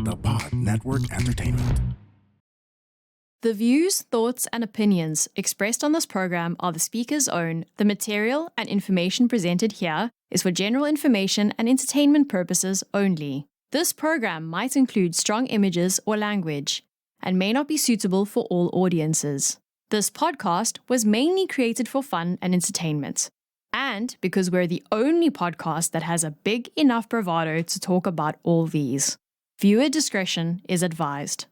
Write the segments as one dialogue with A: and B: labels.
A: the Pod Network Entertainment.
B: The views, thoughts, and opinions expressed on this program are the speaker's own. The material and information presented here is for general information and entertainment purposes only. This program might include strong images or language and may not be suitable for all audiences. This podcast was mainly created for fun and entertainment, and because we're the only podcast that has a big enough bravado to talk about all these. Viewer discretion is advised.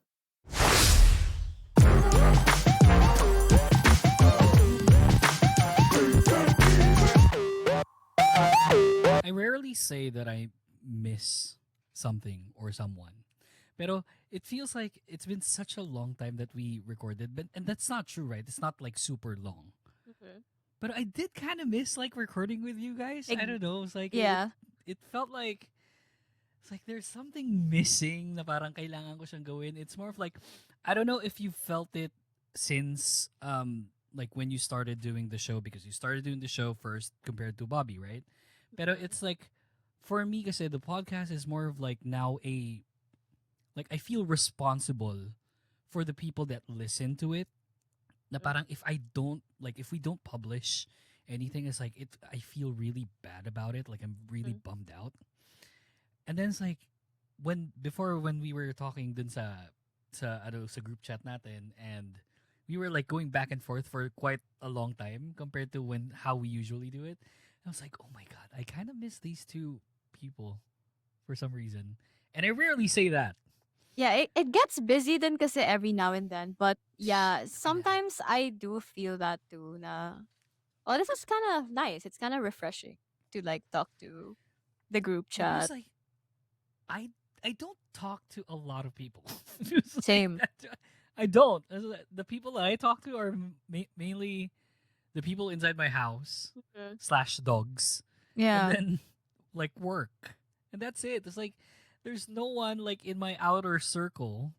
C: I rarely say that I miss something or someone. Pero it feels like it's been such a long time that we recorded. And that's not true, right? It's not like super long.
D: Mm-hmm.
C: But I did kind of miss like recording with you guys. I don't know. It's like
D: Yeah.
C: it felt like it's like there's something missing na parang kailangan ko siyang gawin. It's more of like I don't know if you felt it since like when you started doing the show, because you started doing the show first compared to Bobby, right? Pero it's like for me kasi the podcast is more of like now a like I feel responsible for the people that listen to it. Na parang if we don't publish anything, it's like I feel really bad about it. Like I'm really bummed out. And then it's like when we were talking dun sa group chat natin, and we were like going back and forth for quite a long time compared to how we usually do it. I was like, oh my god, I kind of miss these two people for some reason. And I rarely say that.
D: Yeah, it gets busy then kasi every now and then. But yeah, sometimes I do feel that too na, oh, this is kind of nice. It's kind of refreshing to like talk to the group
C: Yeah,
D: chat.
C: like, I don't talk to a lot of people. It's like
D: Same.
C: that. I don't. The people that I talk to are mainly the people inside my house / dogs.
D: Yeah.
C: And then like work. And that's it. It's like there's no one like in my outer circle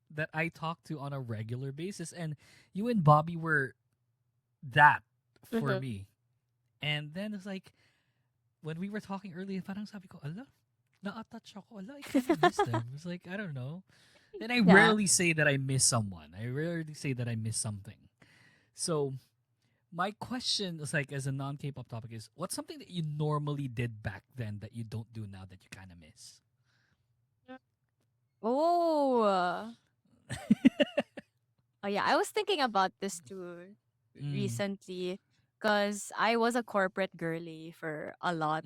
C: that I talk to on a regular basis. And you and Bobby were that for me. And then it's like when we were talking earlier, parang sabi ko, ala, na-attach ako. Ala, I kind of miss them. It's like, I don't know. Then I rarely say that I miss someone. I rarely say that I miss something. So my question is like, as a non-K-pop topic, is what's something that you normally did back then that you don't do now that you kind of miss?
D: Oh. Oh yeah, I was thinking about this too recently because I was a corporate girly for a lot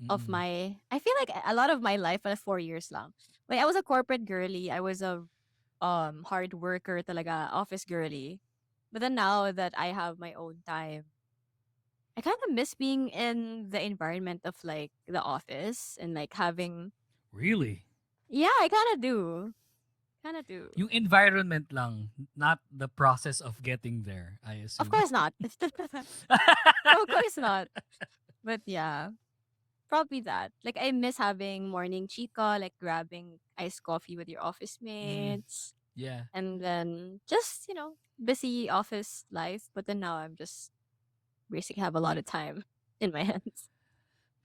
D: of my, I feel like a lot of my life, 4 years lang. When I was a corporate girly, I was a hard worker talaga, office girly. But then now that I have my own time, I kind of miss being in the environment of like the office and like having,
C: Really?
D: yeah, I kind of do. Kind of do.
C: Yung environment lang, not the process of getting there, I assume.
D: Of course not. Of course not. But yeah, probably that. Like I miss having morning chica, like grabbing iced coffee with your office mates.
C: Yeah.
D: And then just, busy office life. But then now I'm just basically have a lot of time in my hands.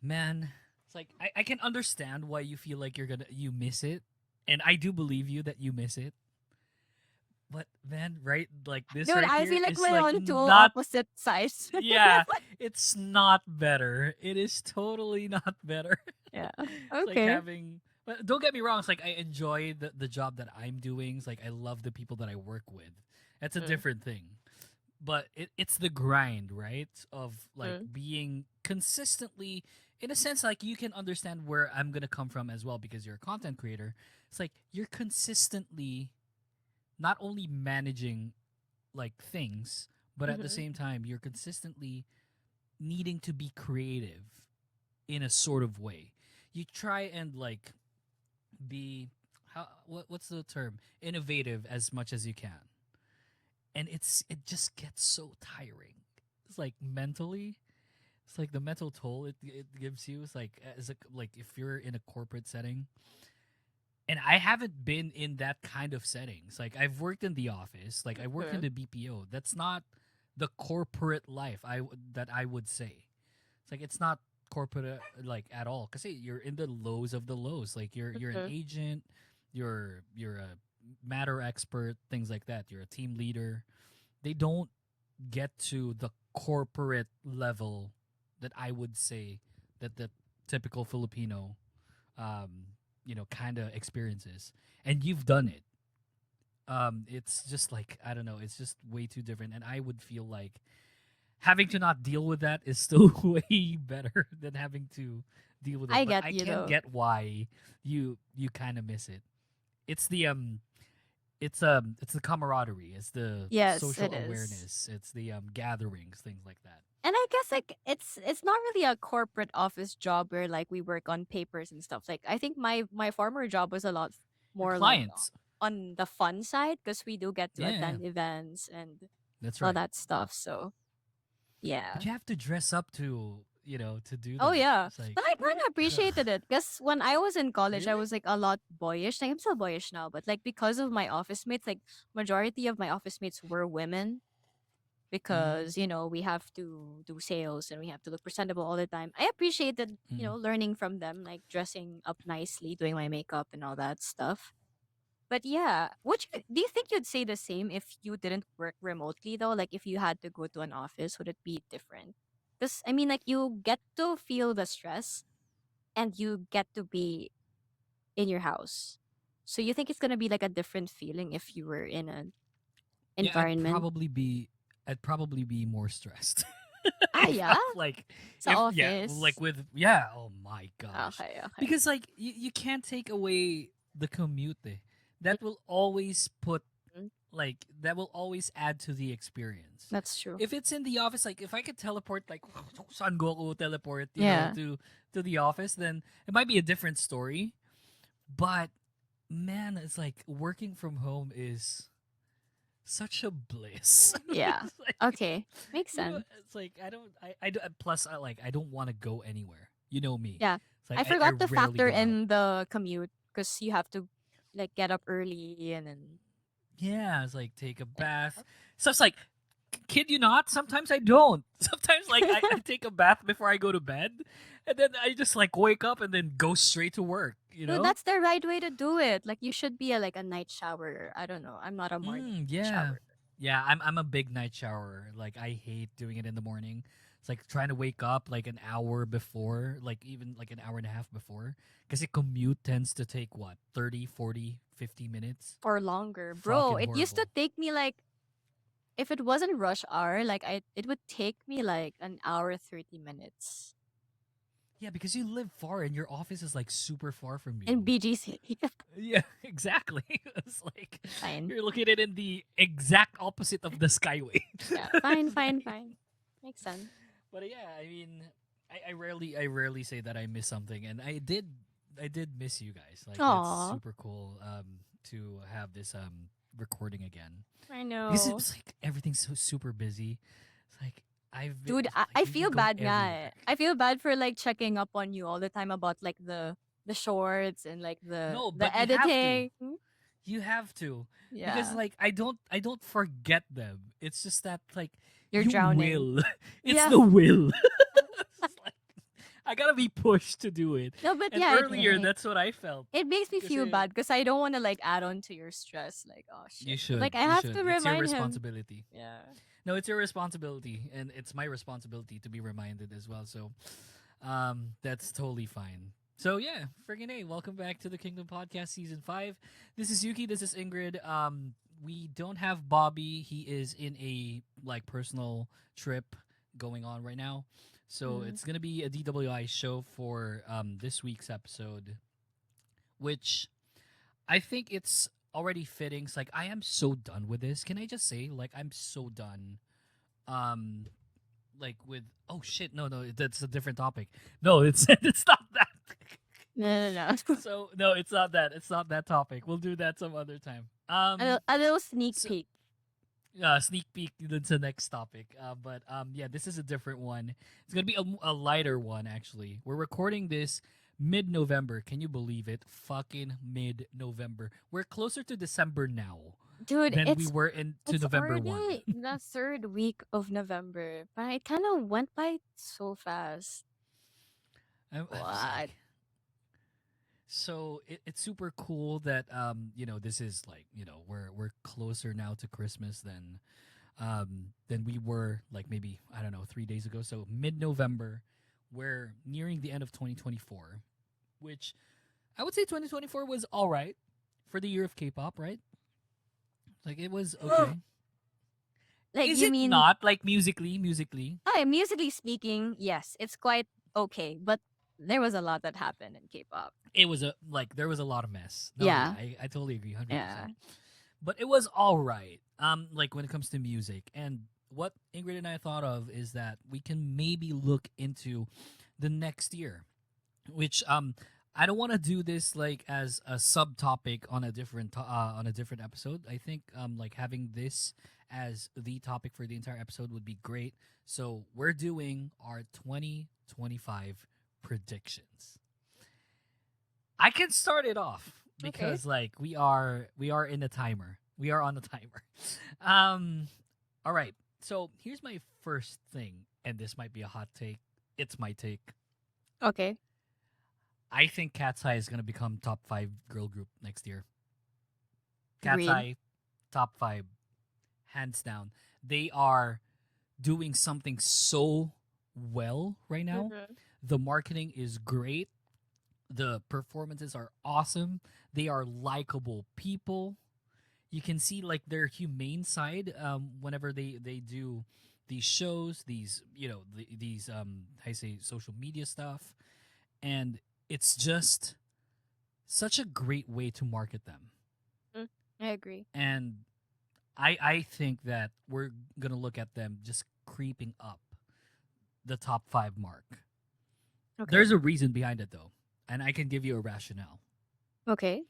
C: Man, it's like I can understand why you feel like you miss it. And I do believe you that you miss it. But man, right? Like this
D: Dude,
C: right
D: I
C: here
D: feel like
C: is
D: we're
C: like
D: on two
C: not
D: opposite sides.
C: yeah, it's not better. It is totally not better.
D: Yeah.
C: It's like
D: Okay.
C: having, but don't get me wrong. It's like I enjoy the job that I'm doing. It's like I love the people that I work with. That's a different thing. But it's the grind, right? Of like being consistently, in a sense, like you can understand where I'm gonna come from as well because you're a content creator. It's like you're consistently not only managing like things, but at the same time you're consistently needing to be creative in a sort of way. You try and like be what's the term? Innovative as much as you can. And it just gets so tiring. It's like mentally, it's like the mental toll it gives you. It's like like if you're in a corporate setting, and I haven't been in that kind of settings. Like I've worked in the office, like I work in the BPO. That's not the corporate life that I would say. It's like it's not corporate like at all. Cause you're in the lows of the lows. Like you're an agent, you're a matter expert, things like that. You're a team leader. They don't get to the corporate level that I would say that the typical Filipino, kind of experiences. And you've done it. It's just like I don't know. It's just way too different, and I would feel like having to not deal with that is still way better than having to deal with it.
D: I
C: But
D: get
C: I
D: you
C: can
D: though.
C: get why you kind of miss it. It's the it's the camaraderie, it's the
D: Yes,
C: social
D: it is.
C: awareness, it's the gatherings, things like that.
D: And I guess like it's not really a corporate office job where like we work on papers and stuff. Like I think my former job was a lot
C: Your
D: more like
C: clients,
D: on the fun side because we do get to
C: yeah,
D: attend events and
C: that's
D: all
C: right.
D: that stuff. So
C: But
D: yeah.
C: you have to dress up to to do
D: Oh
C: that.
D: yeah.
C: It's like,
D: But I kind of appreciated it because when I was in college, I
C: really?
D: was like a lot boyish. Like I'm still boyish now, but like because of my office mates, like majority of my office mates were women
C: Mm,
D: because we have to do sales and we have to look presentable all the time. I appreciated
C: mm.
D: learning from them, like dressing up nicely, doing my makeup and all that stuff. But yeah, do you think you'd say the same if you didn't work remotely though? Like if you had to go to an office, would it be different? Because I mean, like you get to feel the stress and you get to be in your house. So you think it's gonna be like a different feeling if you were in an
C: Yeah,
D: environment?
C: I'd probably be more stressed.
D: Ah,
C: if
D: yeah,
C: like
D: it's an
C: if yeah, like
D: office.
C: with yeah, oh my gosh.
D: Okay, okay.
C: Because like you can't take away the commute. That will always put
D: Mhm.
C: that will always add to the experience.
D: That's true.
C: If it's in the office, like if I could teleport like San Goku teleport,
D: Yeah.
C: to the office, then it might be a different story. But man, it's like working from home is such a bliss.
D: Yeah.
C: It's like
D: Okay. Makes sense.
C: it's like I do, plus I don't want to go anywhere. You know me.
D: Yeah.
C: It's like
D: I
C: I
D: forgot to
C: rarely
D: factor
C: go out.
D: in the commute because you have to like get up early and then
C: Yeah, it's like take a
D: yeah.
C: bath. So it's like, kid you not, sometimes I don't. Sometimes like I take a bath before I go to bed, and then I just like wake up and then go straight to work, you
D: Dude,
C: know?
D: that's the right way to do it. Like you should be like a night shower. I don't know. I'm not a morning
C: Yeah.
D: shower.
C: Yeah, I'm a big night shower. Like I hate doing it in the morning. It's like trying to wake up like an hour before, like even like an hour and a half before, because the commute tends to take what, 30, 40, 50 minutes.
D: Or longer. Bro,
C: Fucking
D: it used to
C: horrible.
D: take me like if it wasn't rush hour, like it would take me like an hour 30 minutes.
C: Yeah, because you live far and your office is like super far from
D: In
C: you.
D: BGC.
C: Yeah, exactly. It's like
D: Fine.
C: you're looking at it in the exact opposite of the skyway.
D: Yeah, fine, fine, fine. Makes sense.
C: But yeah, I mean, I rarely say that I miss something, and I did miss you guys. Like it's
D: Aw,
C: super cool to have this recording again,
D: I
C: because
D: know.
C: it's like everything's so super busy. It's like
D: Dude,
C: like
D: I
C: we've been
D: feel
C: going
D: bad
C: everywhere.
D: nga. I feel bad for like checking up on you all the time about like the shorts and like
C: No,
D: the
C: but you have to.
D: editing.
C: You have to, because
D: Yeah.
C: like I don't forget them. It's just that like
D: You're
C: you
D: drowning.
C: will. It's
D: Yeah.
C: the will. It's like I gotta be pushed to do it.
D: No, but
C: And
D: yeah,
C: earlier, that's what I felt.
D: it makes me feel
C: Kasi
D: bad because I don't want to like add on to your stress. Like, oh
C: you
D: shit. But
C: should,
D: like I
C: you
D: have
C: should.
D: to
C: It's your
D: remind him.
C: responsibility.
D: Yeah.
C: No, it's your responsibility, and it's my responsibility to be reminded as well. So, that's totally fine. So yeah, freaking A, welcome back to the Kingdom Podcast Season 5. This is Yuki, this is Ingrid. We don't have Bobby. He is in a like personal trip going on right now. So
D: Mm.
C: it's gonna be a DWI show for this week's episode, which I think it's already fitting. It's like I am so done with this. Can I just say, like, I'm so done. Um, like with oh shit, no, that's a different topic. No, it's it's not that.
D: No, no, no.
C: So no, it's not that. It's not that topic. We'll do that some other time.
D: A little sneak
C: So
D: peek.
C: sneak peek. That's the next topic. But yeah, this is a different one. It's gonna be a lighter one actually. We're recording this mid-November. Can you believe it? Fucking mid-November. We're closer to December now
D: Dude,
C: than we were into
D: it's
C: November 1.
D: already the third week of November, but it kind of went by so fast.
C: I'm just
D: What?
C: like So it's super cool that this is like we're closer now to Christmas than we were like maybe I don't know 3 days ago. So mid-November, we're nearing the end of 2024, which I would say 2024 was all right for the year of K-pop, right? Like it was okay.
D: Like
C: Is
D: you
C: it
D: mean
C: not like musically?
D: musically speaking, yes, it's quite okay, but there was a lot that happened in K-pop.
C: It was there was a lot of mess. No, yeah,
D: Yeah.
C: I totally agree, 100%.
D: Yeah.
C: But it was all right. Like when it comes to music, and what Ingrid and I thought of is that we can maybe look into the next year, which I don't want to do this like as a subtopic on a different episode. I think like having this as the topic for the entire episode would be great. So we're doing our 2025 predictions. I can start it off because like we are in a timer. We are on the timer. All right. So here's my first thing, and this might be a hot take. It's my take.
D: Okay.
C: I think Cat's Eye is gonna become top 5 girl group next year. Cat's
D: Agreed.
C: Eye, top 5, hands down. They are doing something so well right now. The marketing is great. The performances are awesome. They are likable people. You can see like their humane side whenever they do these shows, these these I say social media stuff, and it's just such a great way to market them.
D: I agree.
C: And I think that we're gonna look at them just creeping up the top 5 mark.
D: Okay.
C: There's a reason behind it though, and I can give you a rationale,
D: Okay.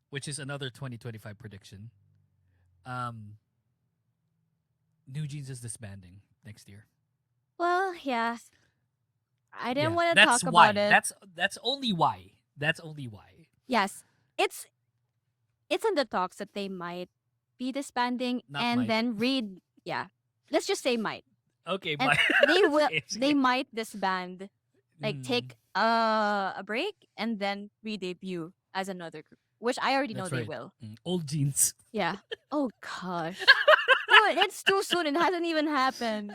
C: which is another 2025 prediction. New Jeans is disbanding next year.
D: Well, yeah. I didn't
C: Yeah,
D: want to
C: that's
D: talk
C: why.
D: about it.
C: That's only why. That's only why.
D: Yes. It's in the talks that they might be disbanding
C: Not
D: and
C: might.
D: then read let's just say might.
C: Okay,
D: And
C: bye.
D: they will
C: Okay,
D: they
C: okay.
D: might disband, like
C: Mm,
D: take a break and then re-debut as another group, which I already know
C: that's
D: they
C: right.
D: will.
C: Old Jeans.
D: Yeah. Oh gosh. Dude, it's too soon. It hasn't even happened.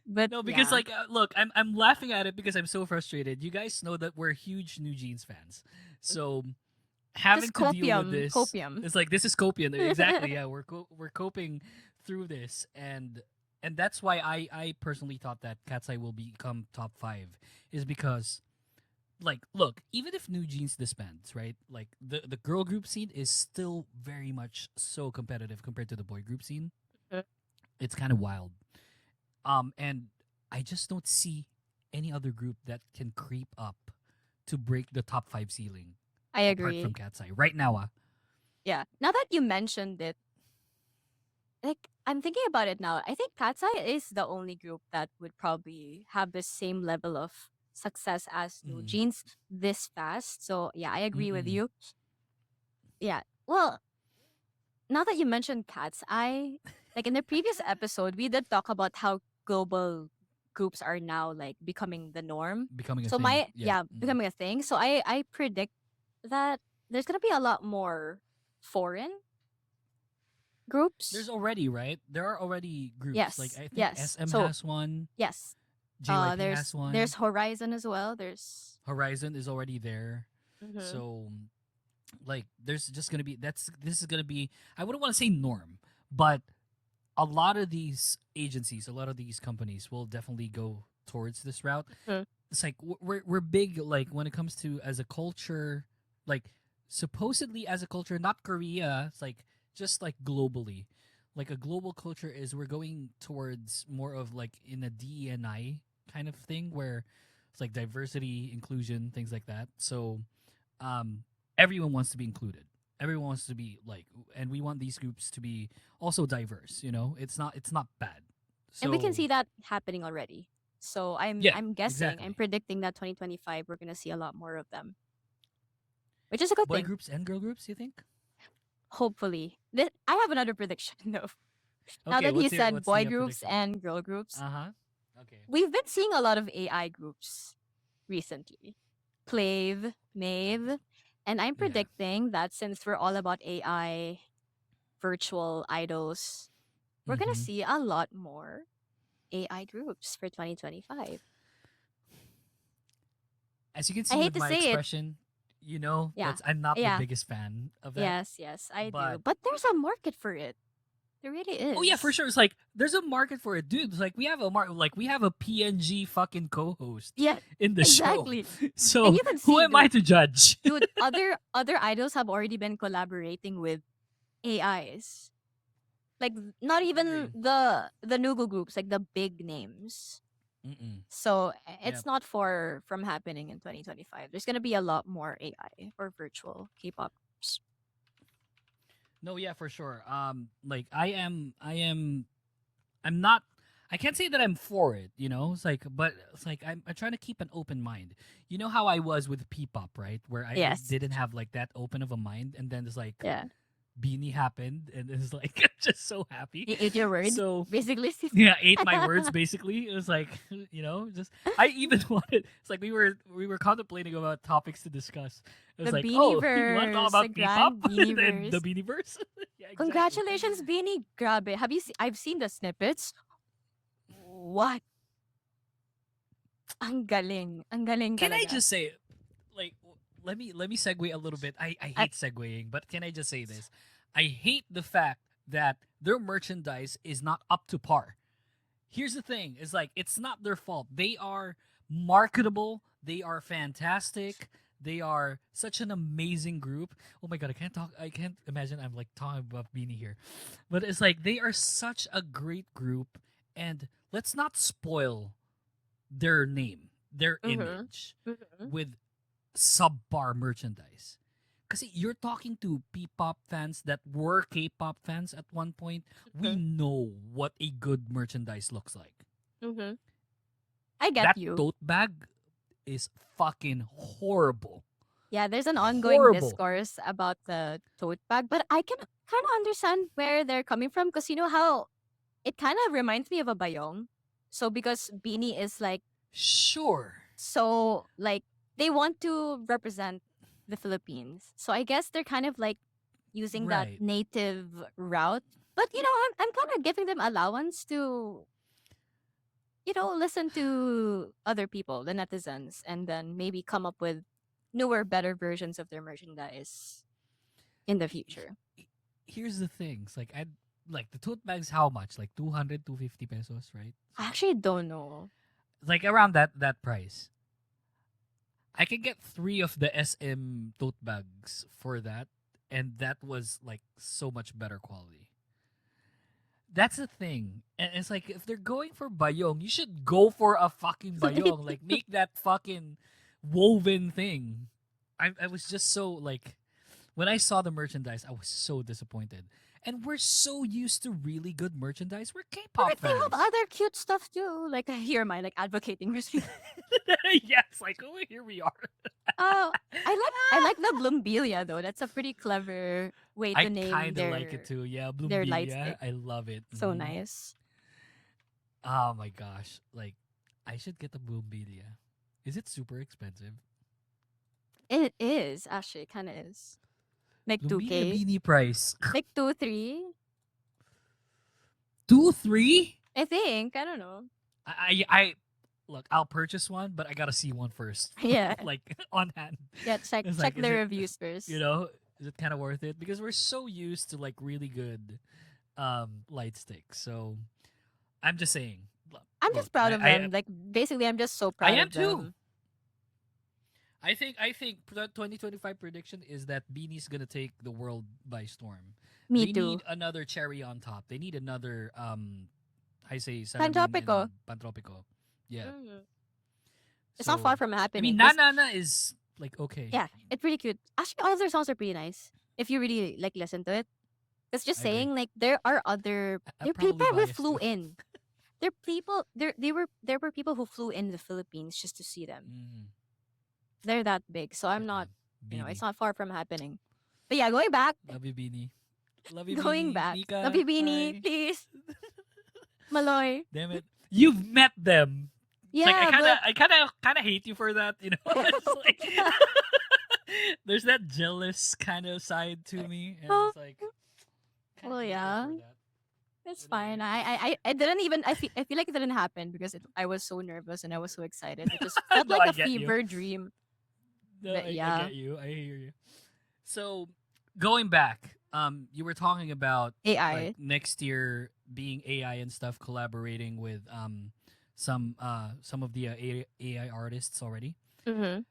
D: But
C: No, because
D: yeah.
C: like, look, I'm laughing at it because I'm so frustrated. You guys know that we're huge New Jeans fans, so having
D: Just
C: to deal with
D: copium.
C: this,
D: Copium.
C: it's like this is copium. Exactly. Yeah, we're coping through this, and that's why I personally thought that Cat's Eye will become top 5 is because, like, look, even if New Jeans disbands, right? Like the girl group scene is still very much so competitive compared to the boy group scene.
D: Mhm.
C: It's kind of wild. And I just don't see any other group that can creep up to break the top 5 ceiling
D: I
C: apart from
D: agree.
C: Cat's Eye right now.
D: Yeah. Now that you mentioned it, like I'm thinking about it now, I think Cat's Eye is the only group that would probably have the same level of success as New
C: Mm.
D: Jeans this fast. So yeah, I agree with
C: Mm-mm.
D: you. Yeah. Well, now that you mentioned Cat's Eye, like in the previous episode, we did talk about how global groups are now like becoming the norm.
C: Becoming a
D: So
C: thing. Yeah.
D: becoming a thing. So I predict that there's gonna be a lot more foreign groups.
C: There's already, right? There are already groups. Like
D: Yes,
C: I think
D: yes.
C: SM
D: So
C: has one,
D: yes,
C: JYP has one,
D: there's Horizon as well. There's
C: Horizon is already there.
D: Mhm.
C: So like there's just gonna be this is gonna be, I wouldn't want to say norm, but a lot of these agencies, a lot of these companies will definitely go towards this route.
D: Mhm.
C: It's like we're big like when it comes to as a culture, like supposedly as a culture, not Korea. It's like just like globally, like a global culture is we're going towards more of like in a DEI kind of thing where it's like diversity, inclusion, things like that. So everyone wants to be included. Everyone wants to be like, and we want these groups to be also diverse. It's not bad. So
D: and we can see that happening already. So
C: yeah,
D: I'm guessing, I'm
C: exactly.
D: predicting that 2025 we're gonna see a lot more of them, which is a good
C: Boy
D: thing.
C: groups and girl groups, you think?
D: Hopefully, I have another prediction though. Now
C: Okay,
D: that you said
C: what's
D: boy
C: the
D: groups
C: prediction?
D: and girl groups,
C: Uh huh. Okay.
D: we've been seeing a lot of AI groups recently. Clave, Maeve, and I'm
C: Yeah.
D: predicting that since we're all about AI virtual idols, we're gonna
C: Mm-hmm.
D: see a lot more AI groups for 2025.
C: As you can
D: I
C: see
D: hate
C: with
D: to
C: my
D: say it.
C: expression, you know
D: Yeah.
C: that's I'm not the
D: Yeah.
C: biggest fan of that.
D: Yes, I do.
C: But
D: But there's a market for it. There really
C: oh yeah, for
D: is.
C: sure. It's like there's a market for it, dude. It's like we have a PNG fucking co-host
D: Yeah,
C: in the show.
D: exactly. And
C: So
D: you can
C: who
D: see,
C: am I to judge?
D: dude, other idols have already been collaborating with AIs. Like not even
C: Agree.
D: the Nugu groups, like the big names.
C: Mm-mm.
D: So
C: Yeah.
D: it's not far from happening in 2025. There's gonna be a lot more AI or virtual K-pop groups.
C: No, yeah, for sure. Like I'm not. I can't say that I'm for it, you know. It's like, but it's like I'm trying to keep an open mind. You know how I was with P-pop, right? Where I
D: Yes.
C: didn't have like that open of a mind, and then it's like
D: Yeah.
C: Beanie happened, and it's like just so happy.
D: You ate your words,
C: So
D: basically.
C: yeah, ate my words basically. It was like just I even wanted. It's like we were contemplating about topics to discuss. It was
D: The
C: like, oh, you want to talk
D: Beanieverse, the
C: about P-pop
D: grand
C: and the
D: Beanieverse.
C: Beanieverse? Yeah, exactly.
D: Congratulations, Beanie. Grabe. Have you seen? I've seen the snippets. What? Ang galing. Ang galing
C: Can I
D: talaga.
C: just say, like, let me segue a little bit. I
D: At-
C: hate segueing, but can I just say this? I hate the fact that their merchandise is not up to par. Here's the thing: is like it's not their fault. They are marketable. They are fantastic. They are such an amazing group. Oh my god, I can't talk. I can't imagine I'm like talking about Beanie here, but it's like they are such a great group, and let's not spoil their name, their
D: Mhm.
C: image
D: Mhm.
C: with subpar merchandise. Because you're talking to P-pop fans that were K-pop fans at one point. We
D: Mhm.
C: know what a good merchandise looks like.
D: Mhm. I get
C: That
D: you.
C: tote bag is fucking horrible.
D: Yeah, there's an ongoing
C: Horrible.
D: discourse about the tote bag, but I can kind of understand where they're coming from because you know how it kind of reminds me of a bayong. So because Beanie is like
C: Sure.
D: so like they want to represent the Philippines. So I guess they're kind of like using that
C: Right.
D: native route. But you know, I'm kind of giving them allowance to listen to other people, the netizens, and then maybe come up with newer, better versions of their merchandise in the future.
C: Here's the thing. It's like I like the tote bags how much? Like 200, 250 pesos, right?
D: I actually don't know.
C: Like around that price. I can get 3 of the SM tote bags for that, and that was like so much better quality. That's the thing. And it's like if they're going for bayong, you should go for a fucking bayong. Like make that fucking woven thing. I was just so like when I saw the merchandise, I was so disappointed. And we're so used to really good merchandise. We're K-pop
D: But they have
C: fans.
D: other cute stuff too. Like here am I like advocating for
C: Yes, like oh here we are.
D: Oh, I like the Bloombelia though. That's a pretty clever way
C: I
D: to name
C: kind of like it too. Yeah,
D: their light
C: Bloombelia.
D: stick.
C: I love it.
D: So
C: Mhm.
D: nice.
C: Oh my gosh. Like, I should get the Bloombelia. Is it super expensive?
D: It is actually kind of is like
C: Bloombelia
D: 2K,
C: beanie price.
D: like 2-3.
C: 2, 3?
D: I think I don't know.
C: I look, I'll purchase one, but I gotta see one first.
D: Yeah,
C: Like, on hand.
D: yeah. Check
C: It's
D: check
C: like, is
D: the
C: it,
D: reviews first.
C: you know, is it kind of worth it? Because we're so used to, like, really good light sticks. So, I'm just saying.
D: I'm
C: Look,
D: just proud of
C: I
D: them. Like basically, I'm just so
C: I
D: proud
C: am
D: of
C: too.
D: them.
C: I think the 2025 prediction is that Beanie's gonna take the world by storm.
D: Me
C: They
D: too.
C: need another cherry on top. They need another I say salamin
D: Pantropico.
C: and pantropico. Yeah.
D: Mm. It's not far from
C: I
D: happening.
C: mean
D: 'cause-
C: Nana is like okay.
D: yeah, it's pretty cute. Actually, all of their songs are pretty nice if you really like listen to it. It's just
C: I agree.
D: saying like there are other
C: I'm
D: there are
C: probably
D: people who
C: biased
D: flew
C: too.
D: in. There were people who flew in the Philippines just to see them.
C: Mm,
D: They're that big, so I'm
C: shit,
D: not.
C: man.
D: It's
C: Beanie.
D: not far from happening. But yeah, going back,
C: Love you, Beanie. Love you,
D: going
C: Beanie.
D: back.
C: Nika.
D: Love you, Beanie,
C: Hi.
D: please. Maloy.
C: Damn it. You've met them. It's like
D: Yeah, but
C: I kind of hate you for that. It's like there's that jealous kind of side to me, and
D: oh,
C: it's like kind of
D: well,
C: hate you
D: yeah,
C: for that.
D: it's
C: Whatever.
D: fine. I didn't even I feel like it didn't happen because I was so nervous and I was so excited. It just felt
C: No,
D: like
C: I
D: a
C: get you.
D: fever dream.
C: No,
D: But
C: I
D: yeah,
C: get you. I hear you. So going back, you were talking about like
D: AI.
C: next year being AI and stuff, collaborating with some of the AI artists already.
D: Mm-hmm.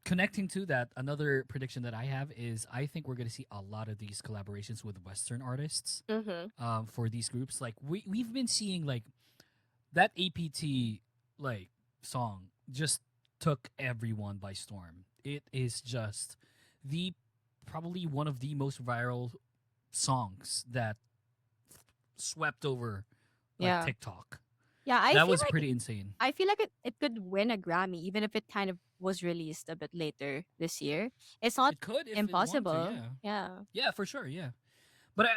C: Connecting to that, another prediction that I have is I think we're gonna see a lot of these collaborations with Western artists.
D: Mm-hmm.
C: For these groups, like we've been seeing like that APT like song just took everyone by storm. It is just the probably one of the most viral songs that swept over like
D: Yeah.
C: TikTok.
D: Yeah,
C: That was pretty insane.
D: I feel like it could win a Grammy even if it kind of was released a bit later this year. It's not
C: It could if it wanted to,
D: impossible.
C: yeah.
D: Yeah.
C: Yeah, for sure, yeah. But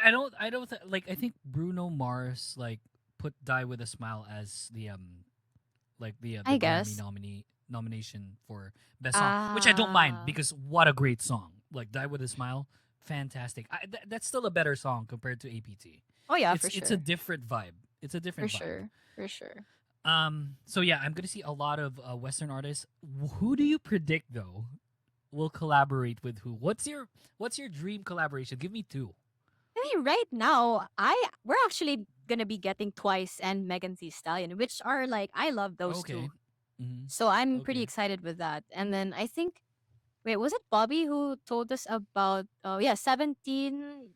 C: like I think Bruno Mars like put Die with a Smile as the
D: I
C: Grammy
D: guess.
C: nomination for best song, which I don't mind
D: Ah.
C: because what a great song. Like Die with a Smile, fantastic. That's still a better song compared to APT.
D: Oh yeah, for
C: It's a
D: sure.
C: different vibe. It's a
D: For
C: different vibe.
D: sure. For sure.
C: So yeah, I'm gonna see a lot of Western artists. Who do you predict though will collaborate with who? What's your dream collaboration? Give me two.
D: I mean, right now, we're actually gonna be getting Twice and Megan Thee Stallion, which are like I love those
C: Okay.
D: two.
C: Mm-hmm.
D: So I'm pretty
C: Okay.
D: excited with that. And then I think wait, was it Bobby who told us about oh yeah, 17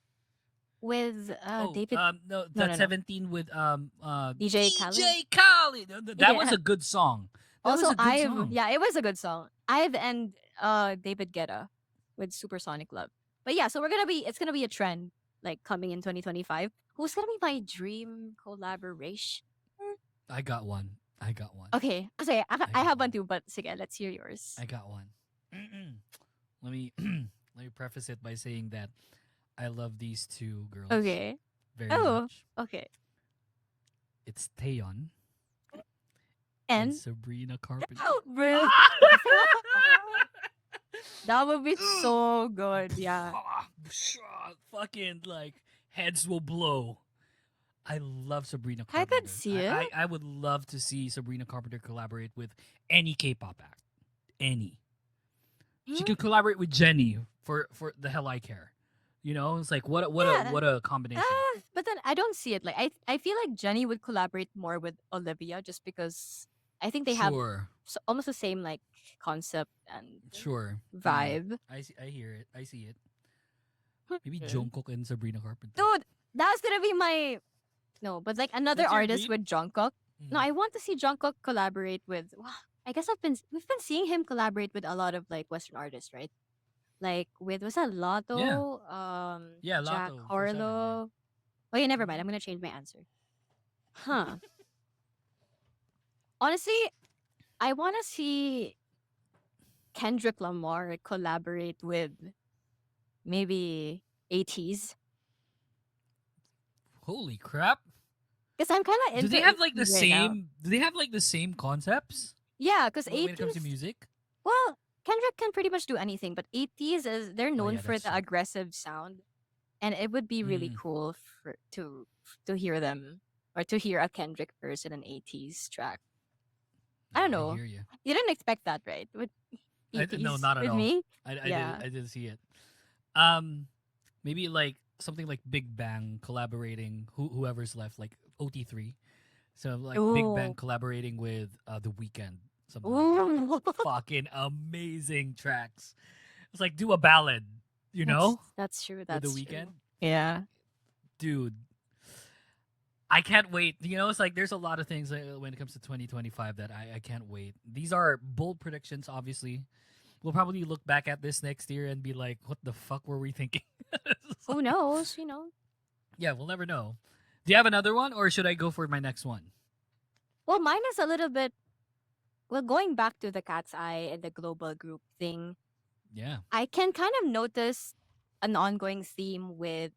D: with
C: Oh,
D: David
C: no,
D: no
C: that
D: no no.
C: 17 with
D: DJ Khaled?
C: DJ Khaled. That was
D: Yeah.
C: a good song. That was
D: Also
C: a good
D: I've
C: song.
D: yeah, it was a good song. I've and David Guetta with Supersonic Love. But yeah, so it's gonna be a trend like coming in 2025. Who's gonna be my dream collaboration?
C: I got one. I got one.
D: Okay, okay,
C: I
D: I
C: got
D: have one
C: one.
D: too, but sige, let's hear yours.
C: I got one. let me let me preface it by saying that I love these two girls
D: Okay.
C: very
D: Oh,
C: much.
D: okay.
C: It's Taeyeon and
D: And
C: Sabrina Carpenter.
D: oh, bro, that would be so good. Yeah,
C: Fucking like heads will blow. I love Sabrina
D: I could
C: Carpenter.
D: see it.
C: I would love to see Sabrina Carpenter collaborate with any K-pop act. Any. She
D: Hmm?
C: could collaborate with Jenny for The Hell I Care. It's like
D: Yeah.
C: what a combination.
D: But then I don't see it. Like I feel like Jenny would collaborate more with Olivia just because I think they have
C: Sure.
D: almost the same like concept and
C: Sure. Yeah.
D: vibe.
C: I hear it. I see it. Maybe
D: Mhm.
C: Jungkook and Sabrina Carpenter.
D: Dude, that's gonna be my no. But like another
C: That's your
D: artist
C: dream?
D: with Jungkook. No,
C: Mhm.
D: I want to see Jungkook collaborate with. Well, I guess we've been seeing him collaborate with a lot of like Western artists, right? Like with was that
C: Yeah.
D: Lotto,
C: Yeah,
D: Jack
C: Lotto 47, yeah.
D: Harlow. Oh yeah, never mind.
C: Mhm.
D: I'm gonna change my answer. Huh. Honestly, I want to see Kendrick Lamar collaborate with maybe 80s
C: Holy crap.
D: because I'm kind of
C: Do
D: into
C: they have like the
D: 80s right now.
C: same do they have like the same concepts
D: Yeah, because
C: when it comes to
D: 80s.
C: music?
D: Well, Kendrick can pretty much do anything, but 80s is they're
C: Oh
D: known
C: yeah,
D: for
C: that's
D: the
C: true.
D: aggressive sound, and it would be really
C: Mm.
D: cool to hear them or to hear a Kendrick verse in an 80s track. I
C: No,
D: don't
C: I
D: know.
C: hear you.
D: You didn't expect that, right? With
C: No,
D: 80s
C: not at
D: with
C: all.
D: me?
C: I
D: Yeah.
C: didn't see it. Um, maybe like something like Big Bang collaborating whoever's left, like OT3. So like Big Bang
D: Ooh.
C: collaborating with The Weeknd, something like that.
D: Ooh.
C: Fucking amazing tracks. It's like do a ballad,
D: That's true.
C: with The
D: That's
C: Weeknd,
D: true. Yeah.
C: dude. I can't wait. It's like there's a lot of things when it comes to 2025 that I can't wait. These are bold predictions, obviously. We'll probably look back at this next year and be like, what the fuck were we thinking? It's
D: Who
C: like-
D: knows? You know.
C: yeah, we'll never know. Do you have another one or should I go for my next one?
D: Well, mine is a little bit. Well, going back to the cat's eye and the global group thing,
C: Yeah.
D: I can kind of notice an ongoing theme with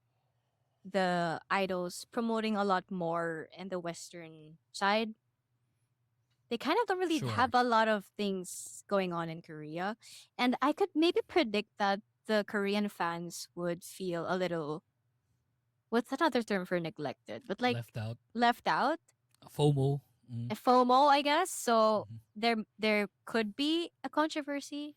D: the idols promoting a lot more in the Western side. they kind of don't really have
C: Sure.
D: a lot of things going on in Korea. And I could maybe predict that the Korean fans would feel a little, what's another term for neglected? But like
C: Left out.
D: left out,
C: FOMO.
D: a FOMO, I guess. So
C: Mhm.
D: there could be a controversy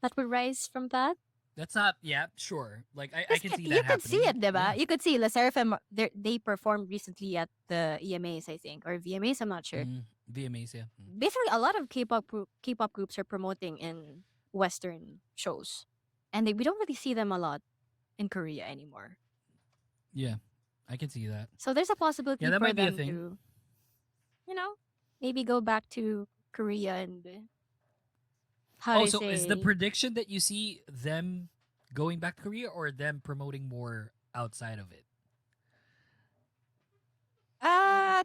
D: that would rise from that.
C: That's not. Yeah, sure. Like I
D: Because
C: can see
D: you
C: that
D: could see
C: happening.
D: it, diba?
C: Yeah.
D: You could see La Seraphim, they performed recently at the EMAs, I think, or VMAs, I'm not sure.
C: VMAs. Yeah.
D: Basically, a lot of K-pop groups are promoting in Western shows. And we don't really see them a lot in Korea anymore.
C: Yeah. I can see that.
D: So there's a
C: Yeah,
D: possibility
C: that
D: for
C: might be a
D: them
C: thing.
D: to, maybe go back to Korea and, how
C: Oh,
D: to
C: so is the
D: say,
C: prediction that you see them going back to Korea or them promoting more outside of it?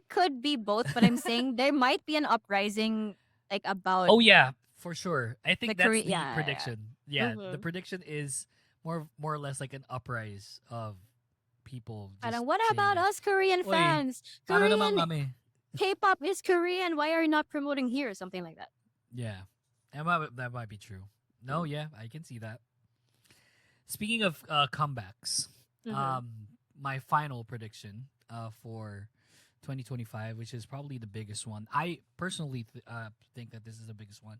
D: could be both, but I'm saying there might be an uprising, like, about
C: Oh yeah, for sure. I
D: the
C: think that's
D: Korea.
C: the
D: Yeah.
C: prediction. Yeah, the
D: Mm-hmm.
C: prediction is more or less like an uprise of people just
D: Parang, what
C: saying
D: about
C: that,
D: us Korean
C: "Oy,
D: fans?
C: ano naman
D: Korean
C: kami?"
D: K-pop is Korean. Why are you not promoting here? Something like that.
C: Yeah, that might be true. No, yeah, I can see that. Speaking of comebacks,
D: Mm-hmm.
C: my final prediction for 2025, which is probably the biggest one. I personally think that this is the biggest one.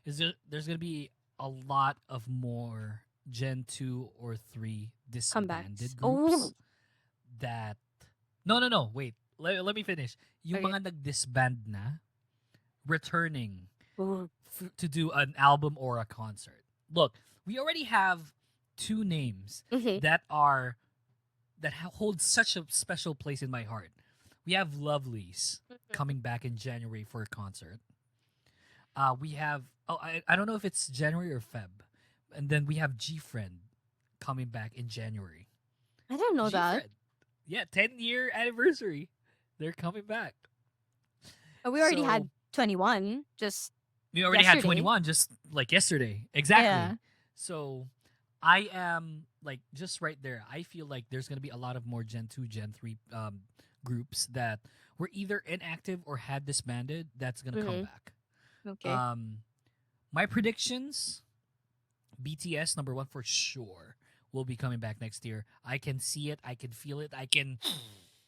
C: There's going to be a lot of more Gen 2 or 3
D: Comebacks.
C: disbanded
D: Oh.
C: groups that no, wait. Let me finish. Yung
D: Okay.
C: mga nag-disband na returning
D: Ooh.
C: to do an album or a concert. Look, we already have two names
D: Mm-hmm.
C: that hold such a special place in my heart. We have Lovelies coming back in January for a concert. We have I don't know if it's January or Feb, and then we have G Friend coming back in January.
D: I don't know
C: G
D: that.
C: Friend, yeah, 10-year anniversary. They're coming back.
D: We already
C: So,
D: had 21 just
C: we already had
D: yesterday.
C: 21 just like yesterday. Exactly.
D: Yeah.
C: So I am like just right there. I feel like there's going to be a lot of more Gen 2, Gen 3 groups that were either inactive or had disbanded that's going to come
D: Mm-hmm.
C: back.
D: Okay.
C: My predictions, BTS number 1 for sure will be coming back next year. I can see it, I can feel it, I can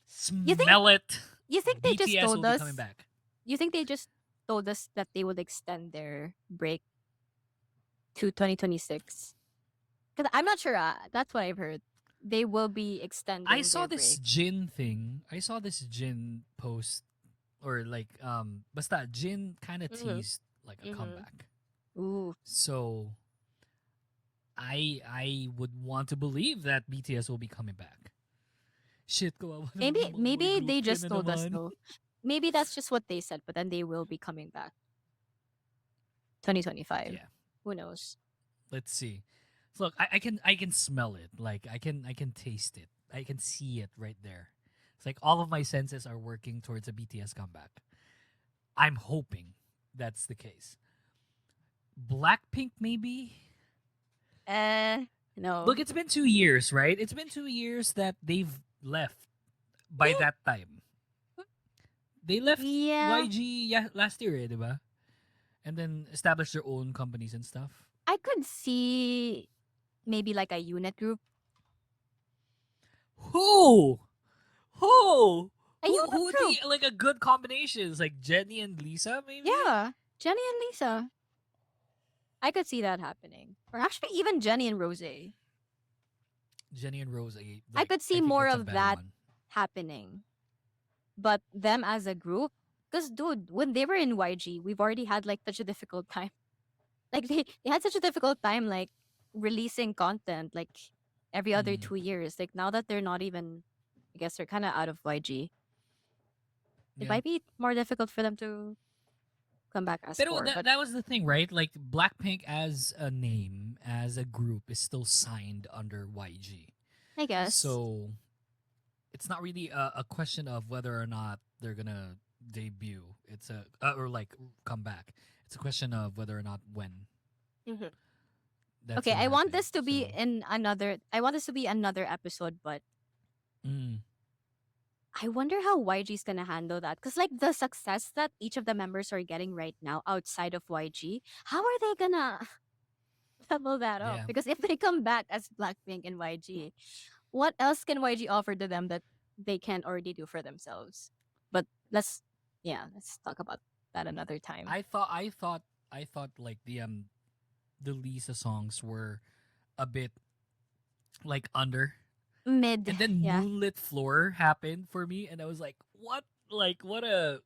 C: smell it.
D: You think they just
C: BTS will
D: told
C: be
D: us?
C: coming back.
D: You think they just told us that they would extend their break to 2026? Because I'm not sure. That's what I've heard. They will be extending
C: I saw
D: their
C: this
D: break.
C: Jin thing. I saw this Jin post or like basta Jin kind of
D: Mhm.
C: teased like a
D: Mhm.
C: comeback.
D: Ooh.
C: So I would want to believe that BTS will be coming back. Shit, kawawa naman
D: Maybe
C: yung mga boy
D: maybe
C: group.
D: they
C: Yan
D: just
C: na
D: told us
C: naman.
D: though. Maybe that's just what they said, but then they will be coming back. 2025.
C: Yeah,
D: Who knows?
C: let's see. So look, I can smell it. Like I can taste it. I can see it right there. It's like all of my senses are working towards a BTS comeback. I'm hoping that's the case. Blackpink maybe.
D: No.
C: Look, it's been 2 years, right? It's been 2 years that they've left. By
D: Yeah.
C: that time, they left
D: Yeah.
C: YG last year, eh, diba? And then established their own companies and stuff.
D: I could see maybe like a unit group.
C: Who? Who?
D: A
C: Who
D: unit
C: who would
D: group.
C: be like a good combinations? Like Jenny and Lisa, maybe?
D: Yeah. Jenny and Lisa. I could see that happening. Or actually even Jenny and Rose.
C: Jenny and Rose.
D: I could see
C: think
D: more
C: that's a
D: of
C: bad
D: that
C: one.
D: happening. But them as a group, because dude, when they were in YG, we've already had like such a difficult time. Like they had such a difficult time like releasing content like every other
C: Mm.
D: 2 years. Like now that they're not even, I guess they're kind of out of YG. It
C: Yeah.
D: might be more difficult for them to come back as
C: Pero
D: four. But
C: that was the thing, right? Like Blackpink as a name, as a group, is still signed under YG.
D: I guess.
C: So it's not really a question of whether or not they're gonna debut. It's a or like come back. It's a question of whether or not when.
D: Mhm.
C: That's
D: Okay,
C: gonna
D: I want
C: happen.
D: this to be
C: So,
D: in another. I want this to be another episode, but
C: mm,
D: I wonder how YG's gonna handle that. Because like the success that each of the members are getting right now outside of YG, how are they gonna level that up?
C: Yeah.
D: Because if they come back as Blackpink and YG, what else can YG offer to them that they can't already do for themselves? But let's talk about that another time.
C: I thought like the Lisa songs were a bit like under.
D: Mid,
C: And then
D: yeah.
C: Moonlit Floor happened for me, and I was like, "What? Like, what a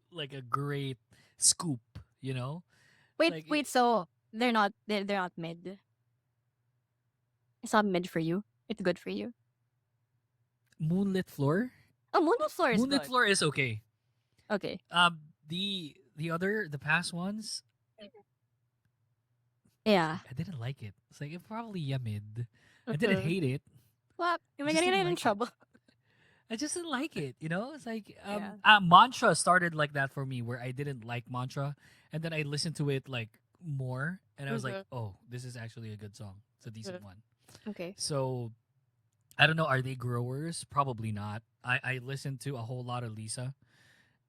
C: great scoop, you know?
D: Wait,
C: Like
D: wait. So they're not mid. It's not mid for you. It's good for you.
C: Moonlit Floor.
D: Oh, Moonlit Floor is
C: Moonlit
D: good.
C: Floor is okay.
D: Okay.
C: The past ones,
D: Yeah.
C: I didn't like it. It's like it probably mid. I didn't
D: Mhm.
C: hate it.
D: What? Am I
C: Just
D: gonna
C: didn't
D: get in
C: like it.
D: trouble?
C: I just didn't like it. You know, it's like
D: Yeah.
C: Mantra started like that for me, where I didn't like Mantra, and then I listened to it like more, and I was like,
D: Mhm.
C: oh, this is actually a good song. It's a decent one.
D: Okay.
C: So I don't know. Are they growers? Probably not. I listened to a whole lot of Lisa,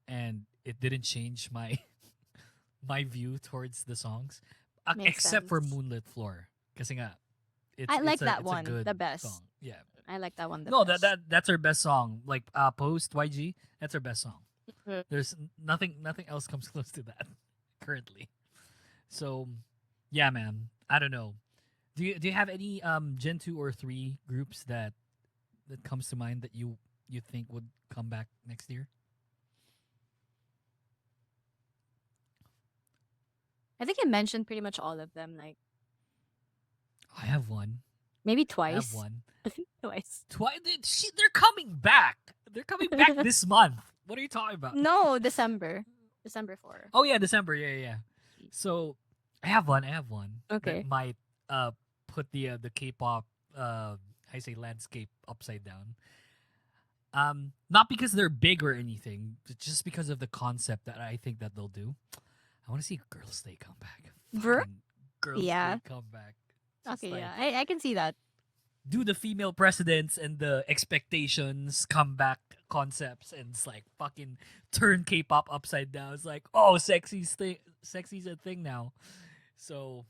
C: and it didn't change my my view towards the songs,
D: Makes
C: except for
D: sense.
C: Moonlit Floor. Kasi nga,
D: I like that
C: it's a
D: one the
C: good
D: best.
C: song. Yeah.
D: I like that one the
C: No,
D: best.
C: that's her best song. Like post YG, that's her best song.
D: Mhm.
C: There's nothing else comes close to that currently. So, yeah, man. I don't know. Do you have any Gen 2 or 3 groups that comes to mind that you think would come back next year?
D: I think I mentioned pretty much all of them, like
C: I have one.
D: maybe
C: I have
D: twice.
C: one.
D: I think twice.
C: They're coming back. They're coming back this month. What are you talking about?
D: No, December. December 4.
C: Oh yeah, December. Yeah. So I have one.
D: Okay.
C: That might put the K-pop I say landscape upside down. Not because they're big or anything, but just because of the concept that I think that they'll do. I want to see Girls' Day come back.
D: Ver?
C: Fucking Girls'
D: Yeah.
C: Day come back. Just
D: Okay,
C: like,
D: yeah. I can see that.
C: do the female presidents and the expectations comeback concepts, and it's like fucking turn K-pop upside down. It's like, oh, sexy's a thing now. So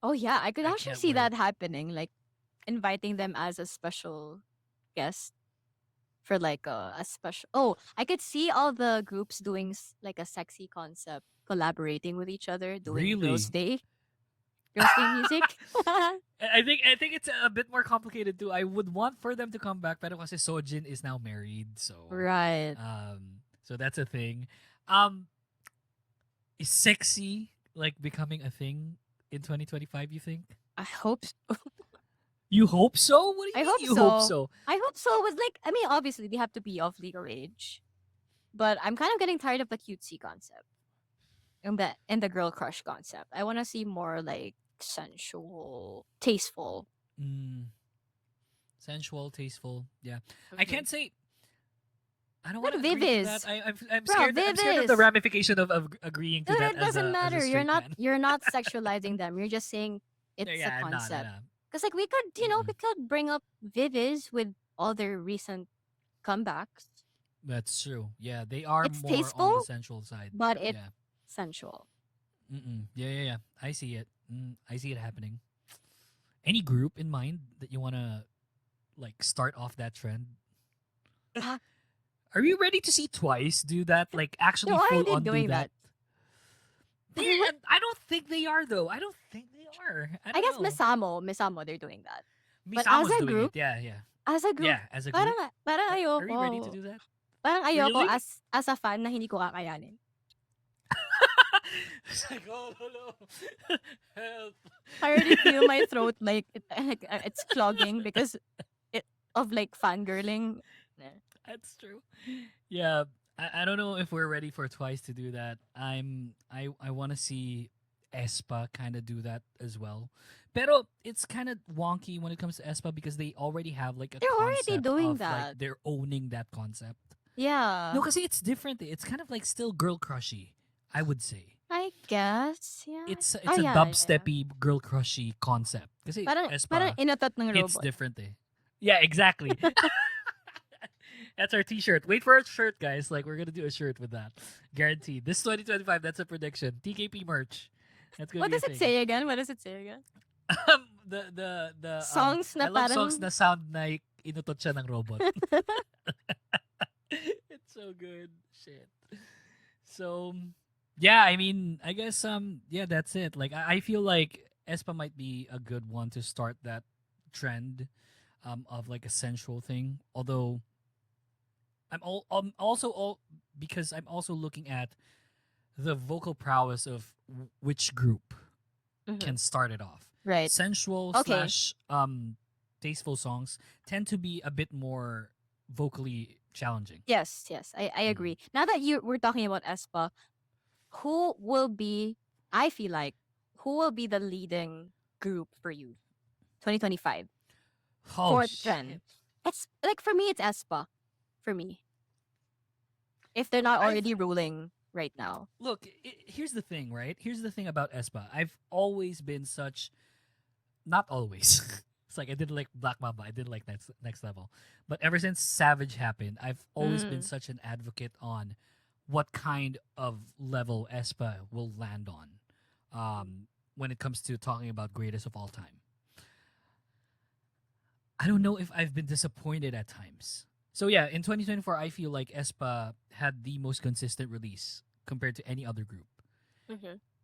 D: Oh yeah, I could
C: I
D: actually
C: can't
D: see
C: wait.
D: that happening, like inviting them as a special guest for like a special. Oh, I could see all the groups doing like a sexy concept, collaborating with each other, doing
C: Really?
D: Girls' Day music.
C: I think it's a bit more complicated too. I would want for them to come back, pero kasi Sojin is now married, so
D: Right.
C: so that's a thing. Um, is sexy like becoming a thing in 2025? You think?
D: I hope so.
C: You hope so? What do you
D: I
C: mean
D: hope
C: you
D: so.
C: hope so?
D: I hope so. With like, I mean, obviously they have to be of legal age, but I'm kind of getting tired of the cutesy concept and the girl crush concept. I want to see more like sensual, tasteful.
C: Mm, sensual, tasteful. Yeah, I
D: Mhm.
C: can't say. I don't
D: Like
C: want to agree to
D: Vivis.
C: that. I'm
D: Bro,
C: scared. I'm scared of the
D: Vivis.
C: ramification of agreeing to
D: Dude,
C: that
D: it
C: as
D: doesn't
C: a
D: matter.
C: straight man.
D: You're not sexualizing them. You're just saying it's a
C: Yeah, I'm not.
D: concept. Because like we could, we
C: Mm-mm.
D: could bring up Vivis with all their recent comebacks.
C: That's true. Yeah, they are
D: It's
C: more on the
D: tasteful,
C: sensual side.
D: but it's
C: Yeah.
D: sensual.
C: Yeah. I see it. I see it happening. Any group in mind that you want to like start off that trend?
D: Ah,
C: Are you ready to see Twice do that? Like actually
D: they're
C: full
D: already
C: on do
D: doing
C: that?
D: that. I mean, what?
C: I don't think they are though. I don't think they are. I
D: I
C: don't
D: guess
C: know.
D: Misamo, they're doing that. But
C: Misamo's doing it. Yeah.
D: as a group,
C: Yeah, as a group.
D: parang
C: Are you ready to
D: ayoko.
C: do that?
D: Parang ayoko
C: Really?
D: as a fan na hindi ko kakayanin.
C: It's like, oh no. Help.
D: I already feel my throat like it's clogging because of like fangirling. Yeah.
C: That's true. Yeah, I don't know if we're ready for Twice to do that. I want to see Espa kind of do that as well. Pero it's kind of wonky when it comes to Espa because they already have like a
D: They're already
C: concept
D: doing
C: of
D: that.
C: like they're owning that concept.
D: Yeah.
C: No, because it's different. It's kind of like still girl crushy, I would say.
D: I guess, yeah.
C: It's
D: Oh,
C: a
D: yeah,
C: dubsteppy girl crushy concept. Kasi
D: Parang
C: Espa
D: inatot ng
C: hits
D: robot.
C: different eh. Yeah, exactly. That's our t-shirt. Wait for a shirt, guys. Like, we're gonna do a shirt with that. Guaranteed. This 2025, that's a prediction. TKP merch. That's gonna
D: What
C: be a
D: does it
C: thing.
D: say again? What does it say again?
C: The
D: Songs na
C: I love
D: parang...
C: songs na sound na inutot siya ng robot. It's so good. Shit. So, yeah, I mean, I guess yeah, that's it. Like I feel like aespa might be a good one to start that trend of like a sensual thing. Although I'm also all because I'm also looking at the vocal prowess of which group can start it off.
D: Right.
C: Sensual
D: Okay.
C: slash tasteful songs tend to be a bit more vocally challenging.
D: Yes, I agree. Now that we're talking about aespa, who will be, I feel like, who will be the leading group for you? 2025.
C: Oh,
D: Fourth trend. It's like for me, it's aespa. For me. If they're not already ruling right now.
C: Look, here's the thing, right? Here's the thing about aespa. I've always been such, not always. It's like I didn't like Black Mamba. I didn't like next level. But ever since Savage happened, I've always been such an advocate on what kind of level aespa will land on when it comes to talking about greatest of all time. I don't know if I've been disappointed at times. So yeah, in 2024, I feel like aespa had the most consistent release compared to any other group.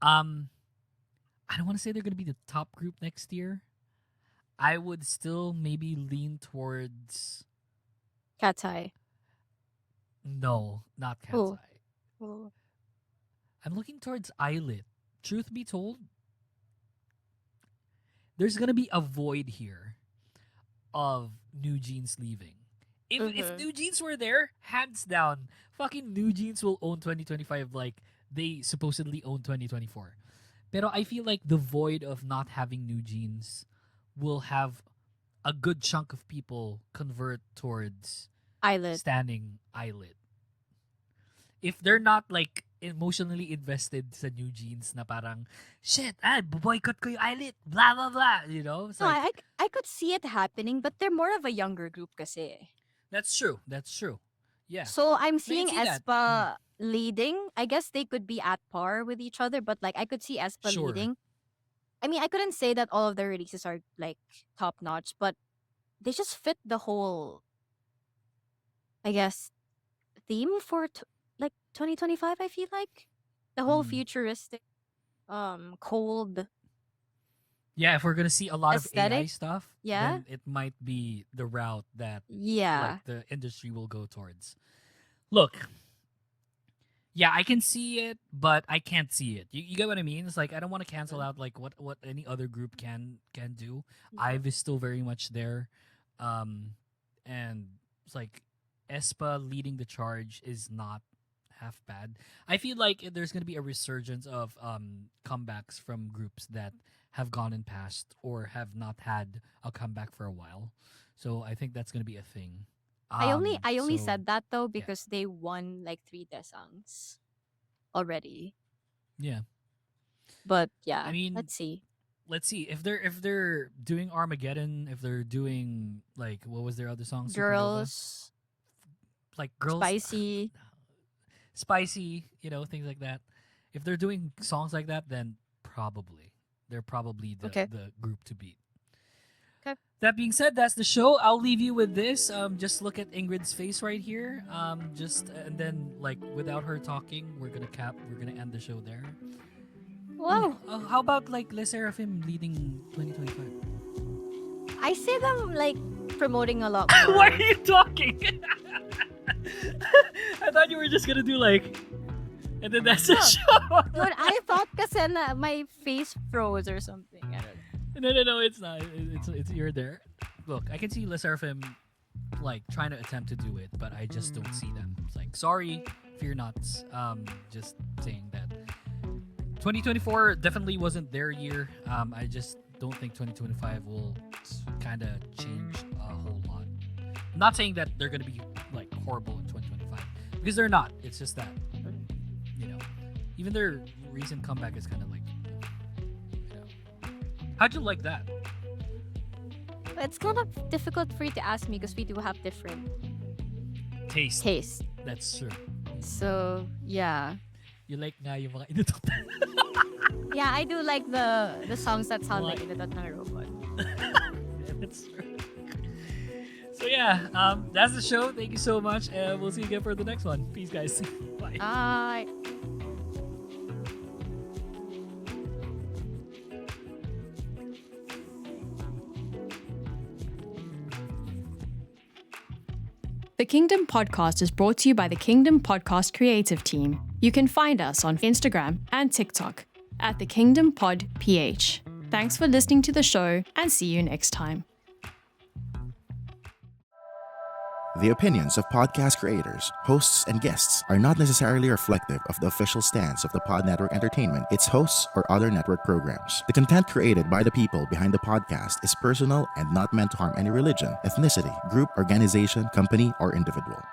C: I don't want to say they're going to be the top group next year. I would still maybe lean towards...
D: Cat's Eye.
C: No, not Cat's
D: Who?
C: Eye. I'm looking towards Eyelid. Truth be told, there's going to be a void here of New Jeans leaving. If New Jeans were there, hands down, fucking New Jeans will own 2025 like they supposedly own 2024. Pero I feel like the void of not having New Jeans will have a good chunk of people convert towards
D: Eyelid.
C: standing Eyelid. If they're not like emotionally invested sa New Jeans na parang, shit, boycott ko yung Eyelid, blah, blah, blah, you know? It's
D: No,
C: like,
D: I could see it happening, but they're more of a younger group kasi.
C: That's true. Yeah.
D: So I'm seeing
C: see that.
D: aespa leading. I guess they could be at par with each other, but like I could see aespa
C: Sure.
D: leading. I mean, I couldn't say that all of their releases are like top notch, but they just fit the whole, I guess, theme for like 2025. I feel like the whole futuristic, cold.
C: Yeah, if we're gonna see a lot of AI
D: Aesthetic?
C: stuff,
D: Yeah.
C: then it might be the route that
D: Yeah.
C: like the industry will go towards. Look, yeah, I can see it, but I can't see it. You get what I mean? It's like I don't want to cancel out like what any other group can do. IVE is still very much there, and it's like aespa leading the charge is not half bad. I feel like there's gonna be a resurgence of comebacks from groups that have gone in past or have not had a comeback for a while. So I think that's gonna be a thing.
D: I only
C: so-
D: said that though because they won like 3 Desangs already.
C: Yeah.
D: But yeah,
C: I mean,
D: let's see.
C: let's see if they're doing Armageddon, if they're doing like what was their other song? Supernova?
D: Girls,
C: Like girls,
D: spicy.
C: you know, things like that. If they're doing songs like that, then they're probably the group to beat.
D: Okay.
C: That being said, that's the show. I'll leave you with this. Just look at Ingrid's face right here. And then like without her talking, we're gonna end the show there.
D: Wow.
C: How about like Les Seraphim leading 2025?
D: I see them like promoting a lot more.
C: Why are you talking? I thought you were just gonna do like, and then that's the show.
D: Dude, I thought kasi na my face froze or something. I don't know.
C: No, it's not. It's you're there. Look, I can see Les Seraphim like trying to attempt to do it, but I just don't see them. It's like, sorry, fear not. Just saying that 2024 definitely wasn't their year. I just don't think 2025 will kind of change a whole lot. I'm not saying that they're gonna be like horrible in 2025 because they're not. It's just that, you know, even their recent comeback is kind of like, you know, how'd you like that?
D: It's kind of difficult for you to ask me because we do have different
C: Taste.
D: taste.
C: That's true.
D: So yeah.
C: You like nga yung mga inututan.
D: Yeah, I do like the songs that sound
C: What?
D: like inutot ng robot.
C: That's true. So yeah, that's the show. Thank you so much, and we'll see you again for the next one. Peace, guys. Bye.
D: Bye.
B: The Kingdom Podcast is brought to you by the Kingdom Podcast creative team. You can find us on Instagram and TikTok at the Kingdom Pod PH. Thanks for listening to the show and see you next time.
A: The opinions of podcast creators, hosts, and guests are not necessarily reflective of the official stance of the Pod Network Entertainment, its hosts, or other network programs. The content created by the people behind the podcast is personal and not meant to harm any religion, ethnicity, group, organization, company, or individual.